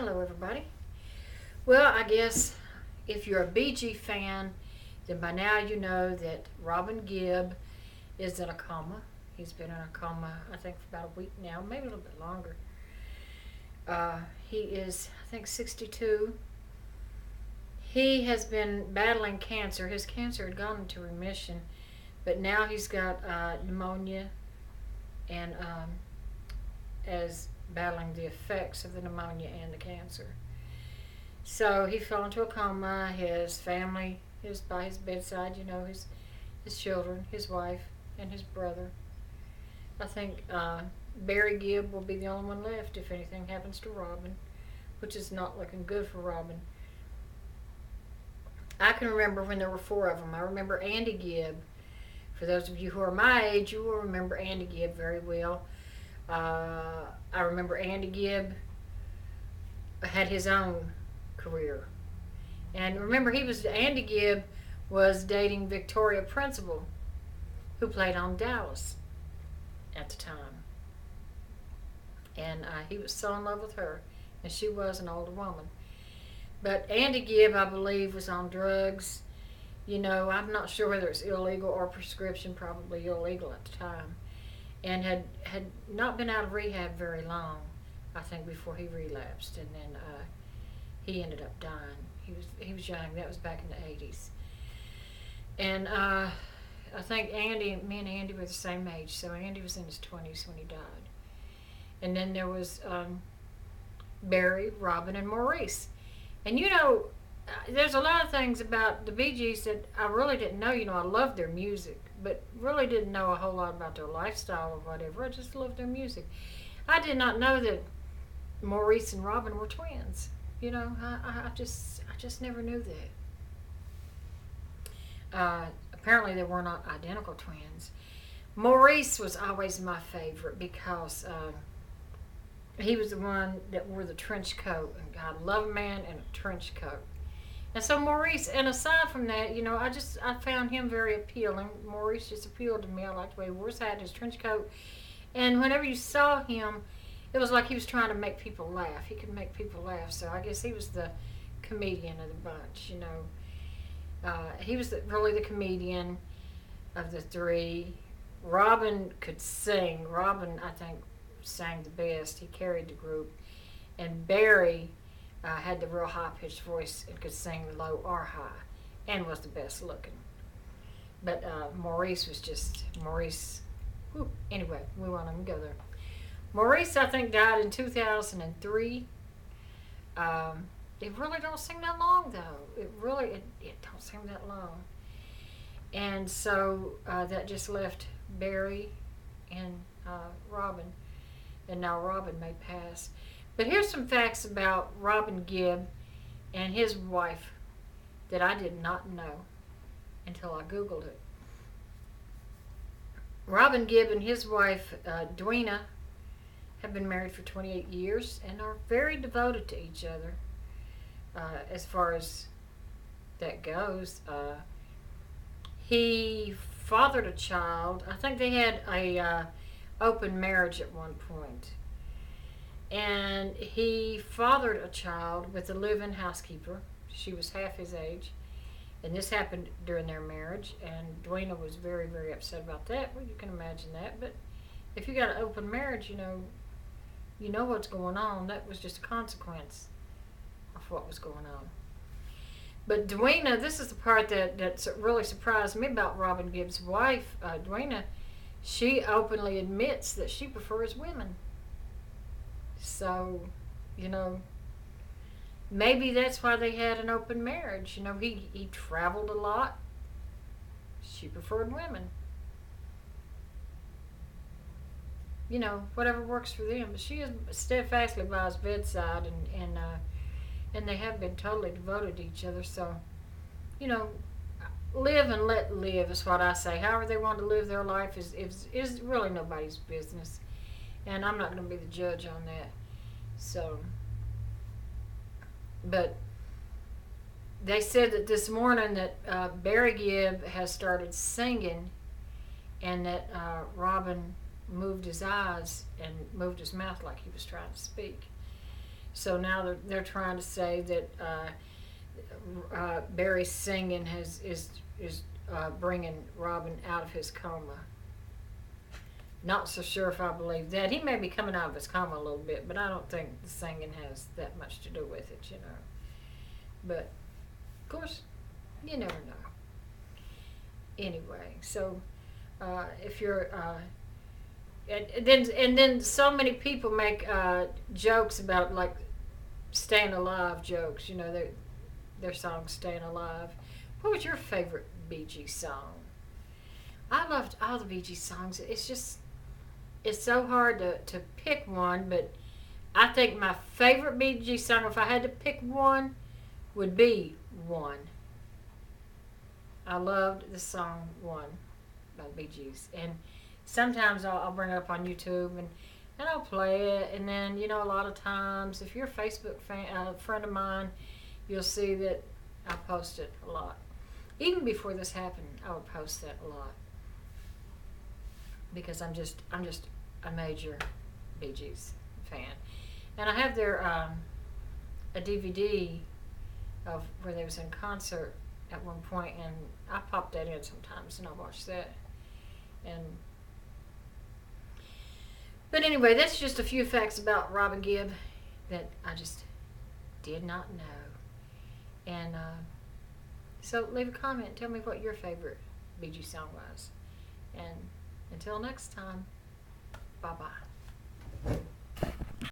Hello, everybody. Well, I guess if you're a BG fan, then by now you know that Robin Gibb is in a coma. He's been in a coma, I think, for about a week now, maybe a little bit longer. He is, I think, 62. He has been battling cancer. His cancer had gone into remission, but now he's got pneumonia and is battling the effects of the pneumonia and the cancer. So he fell into a coma. His family is by his bedside, his children, his wife, and his brother. I think Barry Gibb will be the only one left if anything happens to Robin, which is not looking good for Robin. I can remember when there were four of them. I remember Andy Gibb. For those of you who are my age, you will remember Andy Gibb very well. I remember Andy Gibb had his own career. And remember, Andy Gibb was dating Victoria Principal, who played on Dallas at the time. And he was so in love with her, and she was an older woman. But Andy Gibb, I believe, was on drugs. I'm not sure whether it's illegal or prescription, probably illegal at the time. And had not been out of rehab very long, I think, before he relapsed. And then he ended up dying. He was young. That was back in the 80s. And I think me and Andy were the same age. So Andy was in his 20s when he died. And then there was Barry, Robin, and Maurice. And there's a lot of things about the Bee Gees that I really didn't know. I loved their music, but really didn't know a whole lot about their lifestyle or whatever. I just loved their music. I did not know that Maurice and Robin were twins. I just never knew that. Apparently they were not identical twins. Maurice was always my favorite because he was the one that wore the trench coat. And I love a man in a trench coat. And so Maurice, and aside from that, I found him very appealing. Maurice just appealed to me. I liked the way he wore his hat, his trench coat. And whenever you saw him, it was like he was trying to make people laugh. He could make people laugh. So I guess he was the comedian of the bunch, He was really the comedian of the three. Robin could sing. Robin, I think, sang the best. He carried the group. And Barry had the real high-pitched voice and could sing low or high and was the best looking. But Maurice. Whew, anyway, we won't even go there. Maurice, I think, died in 2003. It really don't seem that long, though. It don't seem that long. And so that just left Barry and Robin. And now Robin may pass. But here's some facts about Robin Gibb and his wife that I did not know until I Googled it. Robin Gibb and his wife, Dweena, have been married for 28 years and are very devoted to each other as far as that goes. He fathered a child. I think they had a open marriage at one point. And he fathered a child with a live-in housekeeper. She was half his age. And this happened during their marriage. And Dweena was very, very upset about that. Well, you can imagine that. But if you got an open marriage, you know what's going on. That was just a consequence of what was going on. But Dweena, this is the part that really surprised me about Robin Gibb's wife, Dweena. She openly admits that she prefers women. So, maybe that's why they had an open marriage. He traveled a lot. She preferred women. Whatever works for them. But she is steadfastly by his bedside, and they have been totally devoted to each other. So, live and let live is what I say. However they want to live their life is really nobody's business. And I'm not going to be the judge on that. So, but they said that this morning that Barry Gibb has started singing, and that Robin moved his eyes and moved his mouth like he was trying to speak. So now they're trying to say that Barry's singing is bringing Robin out of his coma. Not so sure if I believe that. He may be coming out of his coma a little bit, but I don't think the singing has that much to do with it, you know. But, of course, you never know. Anyway, so if you're, and then so many people make jokes about like staying alive jokes. You know, their song "Staying Alive." What was your favorite Bee Gees song? I loved all the Bee Gees songs. It's so hard to pick one, but I think my favorite Bee Gees song, if I had to pick one, would be "One." I loved the song "One" by the Bee Gees, and sometimes I'll bring it up on YouTube and I'll play it, and then you know a lot of times if you're a Facebook friend of mine, you'll see that I post it a lot. Even before this happened, I would post that a lot because I'm just a major Bee Gees fan, and I have their a DVD of where they was in concert at one point, and I pop that in sometimes and I watch that. And but anyway, that's just a few facts about Robin Gibb that I just did not know. And so leave a comment. Tell me what your favorite Bee Gees song was. And until next time, bye-bye.